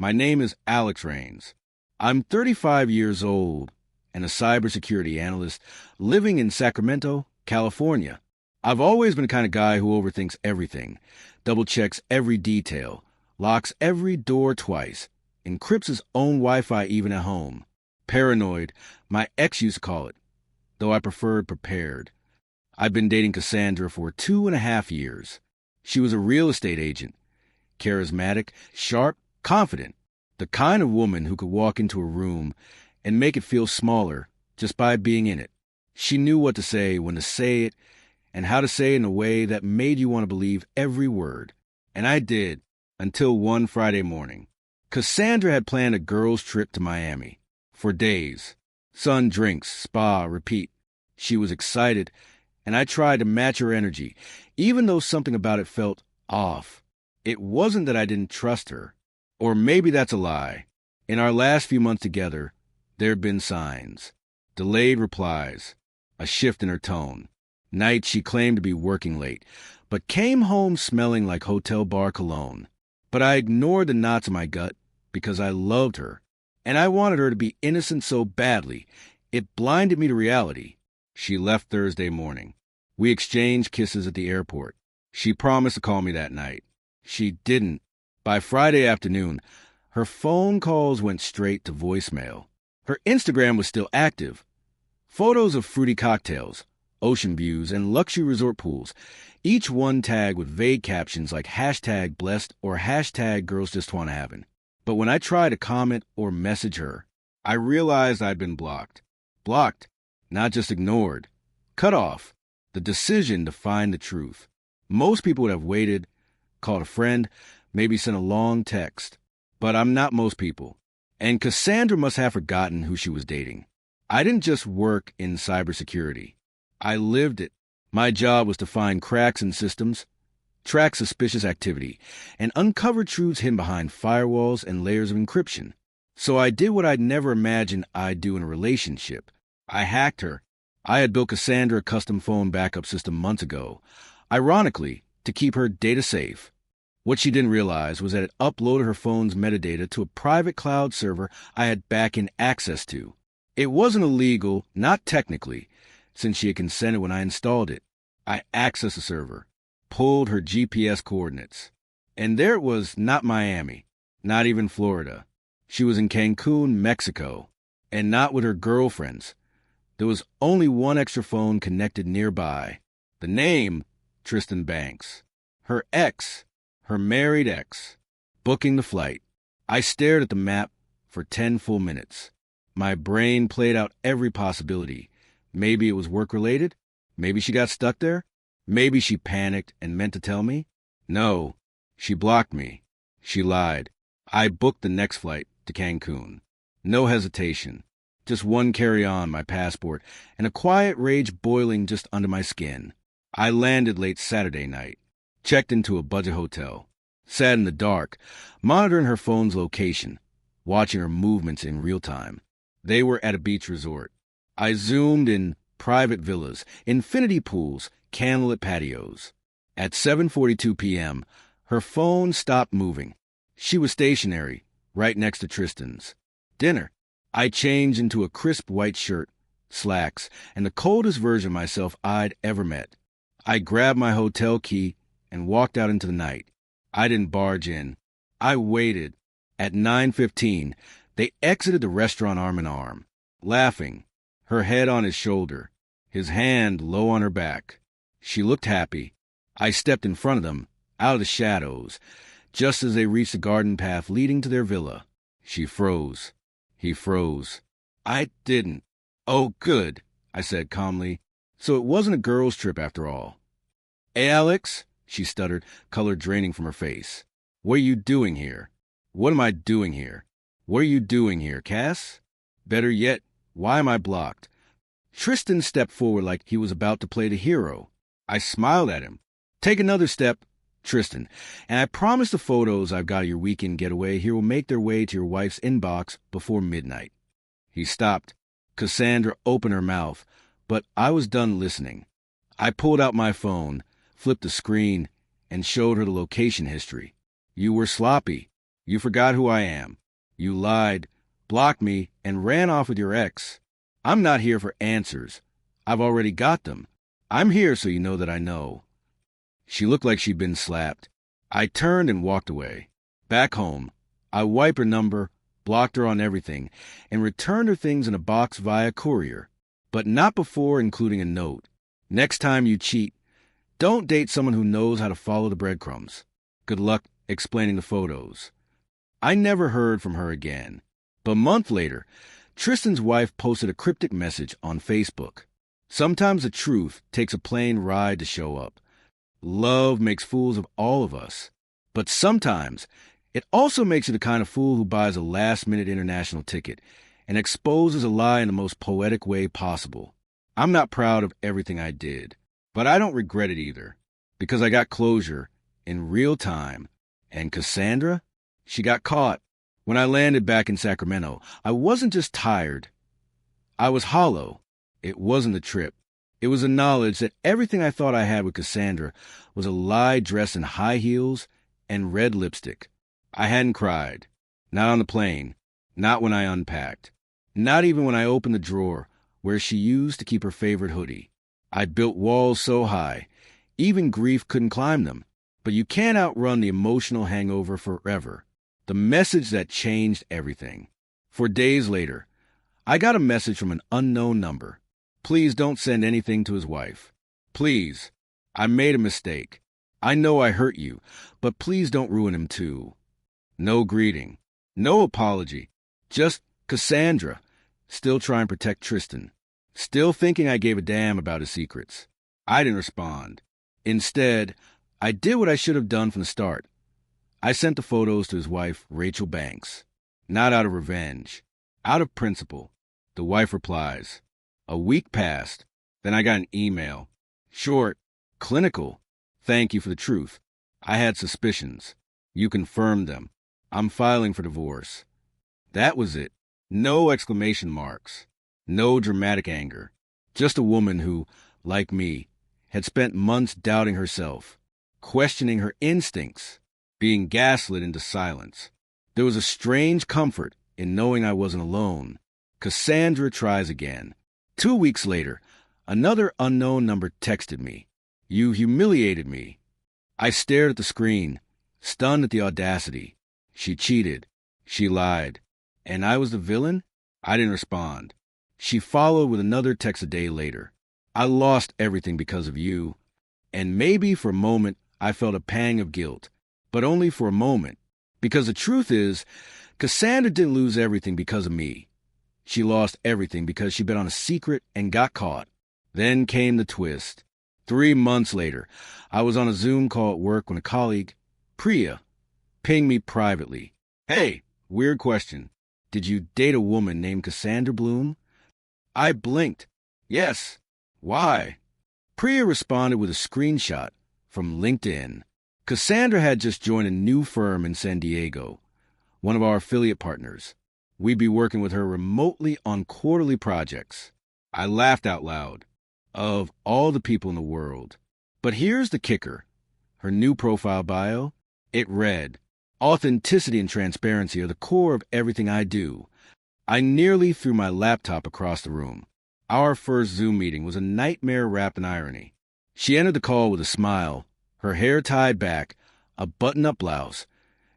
My name is Alex Rains. I'm 35 years old and a cybersecurity analyst living in Sacramento, California. I've always been the kind of guy who overthinks everything, double-checks every detail, locks every door twice, encrypts his own Wi-Fi even at home. Paranoid, my ex used to call it, though I preferred prepared. I've been dating Cassandra for 2.5 years. She was a real estate agent, charismatic, sharp, confident, the kind of woman who could walk into a room and make it feel smaller just by being in it. She knew what to say, when to say it, and how to say it in a way that made you want to believe every word. And I did, until one Friday morning. Cassandra had planned a girls' trip to Miami. For days. Sun, drinks, spa, repeat. She was excited, and I tried to match her energy, even though something about it felt off. It wasn't that I didn't trust her. Or maybe that's a lie. In our last few months together, there had been signs. Delayed replies. A shift in her tone. Nights she claimed to be working late, but came home smelling like hotel bar cologne. But I ignored the knots in my gut because I loved her. And I wanted her to be innocent so badly, it blinded me to reality. She left Thursday morning. We exchanged kisses at the airport. She promised to call me that night. She didn't. By Friday afternoon, her phone calls went straight to voicemail. Her Instagram was still active. Photos of fruity cocktails, ocean views, and luxury resort pools, each one tagged with vague captions like #blessed or #girlsjustwannahavin'. But when I tried to comment or message her, I realized I'd been blocked. Blocked, not just ignored. Cut off. The decision to find the truth. Most people would have waited, called a friend, maybe sent a long text. But I'm not most people. And Cassandra must have forgotten who she was dating. I didn't just work in cybersecurity. I lived it. My job was to find cracks in systems, track suspicious activity, and uncover truths hidden behind firewalls and layers of encryption. So I did what I'd never imagined I'd do in a relationship. I hacked her. I had built Cassandra a custom phone backup system months ago, ironically, to keep her data safe. What she didn't realize was that it uploaded her phone's metadata to a private cloud server I had back-end access to. It wasn't illegal, not technically, since she had consented when I installed it. I accessed the server, pulled her GPS coordinates. And there it was, not Miami, not even Florida. She was in Cancun, Mexico, and not with her girlfriends. There was only one extra phone connected nearby. The name, Tristan Banks. Her ex, her married ex, booking the flight. I stared at the map for 10 full minutes. My brain played out every possibility. Maybe it was work-related. Maybe she got stuck there. Maybe she panicked and meant to tell me. No, she blocked me. She lied. I booked the next flight to Cancun. No hesitation. Just one carry-on, my passport, and a quiet rage boiling just under my skin. I landed late Saturday night. Checked into a budget hotel. Sat in the dark, monitoring her phone's location, watching her movements in real time. They were at a beach resort. I zoomed in private villas, infinity pools, candlelit patios. At 7:42 p.m., her phone stopped moving. She was stationary, right next to Tristan's. Dinner. I changed into a crisp white shirt, slacks, and the coldest version of myself I'd ever met. I grabbed my hotel key and walked out into the night. I didn't barge in. I waited. At 9:15, they exited the restaurant arm in arm, laughing, her head on his shoulder, his hand low on her back. She looked happy. I stepped in front of them, out of the shadows, just as they reached the garden path leading to their villa. She froze. He froze. I didn't. Oh, good, I said calmly. So it wasn't a girls' trip after all. Hey, Alex, she stuttered, color draining from her face. What are you doing here? What am I doing here? What are you doing here, Cass? Better yet, why am I blocked? Tristan stepped forward like he was about to play the hero. I smiled at him. Take another step, Tristan, and I promise the photos I've got of your weekend getaway here will make their way to your wife's inbox before midnight. He stopped. Cassandra opened her mouth, but I was done listening. I pulled out my phone, flipped the screen, and showed her the location history. You were sloppy. You forgot who I am. You lied, blocked me, and ran off with your ex. I'm not here for answers. I've already got them. I'm here so you know that I know. She looked like she'd been slapped. I turned and walked away. Back home, I wiped her number, blocked her on everything, and returned her things in a box via courier, but not before including a note. Next time you cheat, don't date someone who knows how to follow the breadcrumbs. Good luck explaining the photos. I never heard from her again. But a month later, Tristan's wife posted a cryptic message on Facebook. Sometimes the truth takes a plane ride to show up. Love makes fools of all of us. But sometimes it also makes you the kind of fool who buys a last-minute international ticket and exposes a lie in the most poetic way possible. I'm not proud of everything I did, but I don't regret it either, because I got closure in real time. And Cassandra? She got caught. When I landed back in Sacramento, I wasn't just tired. I was hollow. It wasn't the trip. It was the knowledge that everything I thought I had with Cassandra was a lie dressed in high heels and red lipstick. I hadn't cried. Not on the plane. Not when I unpacked. Not even when I opened the drawer where she used to keep her favorite hoodie. I'd built walls so high, even grief couldn't climb them. But you can't outrun the emotional hangover forever. The message that changed everything. For days later, I got a message from an unknown number. Please don't send anything to his wife. Please. I made a mistake. I know I hurt you, but please don't ruin him too. No greeting. No apology. Just Cassandra, still trying to protect Tristan. Still thinking I gave a damn about his secrets. I didn't respond. Instead, I did what I should have done from the start. I sent the photos to his wife, Rachel Banks. Not out of revenge. Out of principle. The wife replies. A week passed. Then I got an email. Short. Clinical. Thank you for the truth. I had suspicions. You confirmed them. I'm filing for divorce. That was it. No exclamation marks. No dramatic anger. Just a woman who, like me, had spent months doubting herself, questioning her instincts, being gaslit into silence. There was a strange comfort in knowing I wasn't alone. Cassandra tries again. 2 weeks later, another unknown number texted me. You humiliated me. I stared at the screen, stunned at the audacity. She cheated. She lied. And I was the villain? I didn't respond. She followed with another text a day later. I lost everything because of you. And maybe for a moment I felt a pang of guilt. But only for a moment. Because the truth is, Cassandra didn't lose everything because of me. She lost everything because she bet on a secret and got caught. Then came the twist. 3 months later, I was on a Zoom call at work when a colleague, Priya, pinged me privately. Hey, weird question. Did you date a woman named Cassandra Bloom? I blinked. Yes. Why? Priya responded with a screenshot from LinkedIn. Cassandra had just joined a new firm in San Diego, one of our affiliate partners. We'd be working with her remotely on quarterly projects. I laughed out loud. Of all the people in the world. But here's the kicker. Her new profile bio, it read, authenticity and transparency are the core of everything I do. I nearly threw my laptop across the room. Our first Zoom meeting was a nightmare wrapped in irony. She entered the call with a smile, her hair tied back, a button-up blouse,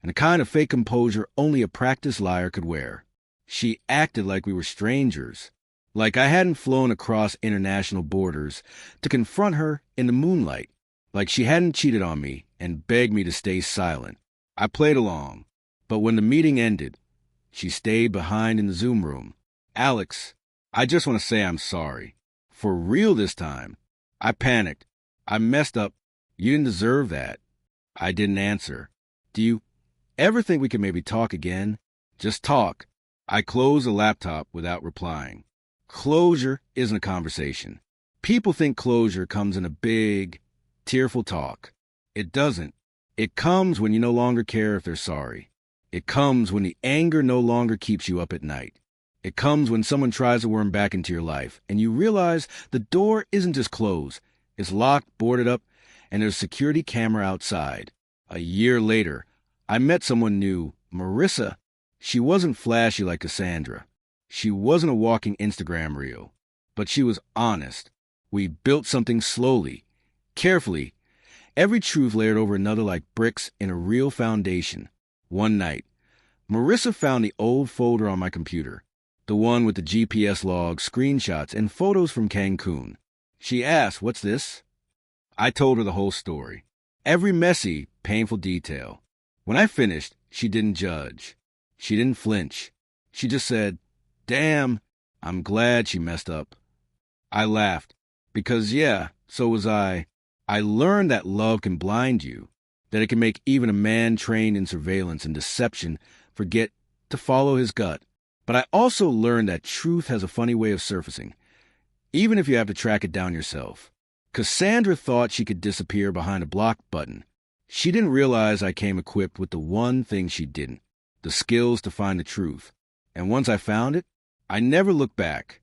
and a kind of fake composure only a practiced liar could wear. She acted like we were strangers, like I hadn't flown across international borders to confront her in the moonlight, like she hadn't cheated on me and begged me to stay silent. I played along, but when the meeting ended, she stayed behind in the Zoom room. Alex, I just want to say I'm sorry. For real this time. I panicked. I messed up. You didn't deserve that. I didn't answer. Do you ever think we could maybe talk again? Just talk. I closed the laptop without replying. Closure isn't a conversation. People think closure comes in a big, tearful talk. It doesn't. It comes when you no longer care if they're sorry. It comes when the anger no longer keeps you up at night. It comes when someone tries to worm back into your life and you realize the door isn't just closed. It's locked, boarded up, and there's a security camera outside. A year later, I met someone new, Marissa, she wasn't flashy like Cassandra. She wasn't a walking Instagram reel. But she was honest. We built something slowly, carefully, every truth layered over another like bricks in a real foundation. One night, Marissa found the old folder on my computer, the one with the GPS logs, screenshots, and photos from Cancun. She asked, "What's this?" I told her the whole story, every messy, painful detail. When I finished, she didn't judge. She didn't flinch. She just said, "Damn, I'm glad she messed up." I laughed, because yeah, so was I. I learned that love can blind you, that it can make even a man trained in surveillance and deception forget to follow his gut. But I also learned that truth has a funny way of surfacing, even if you have to track it down yourself. Cassandra thought she could disappear behind a block button. She didn't realize I came equipped with the one thing she didn't, the skills to find the truth. And once I found it, I never looked back.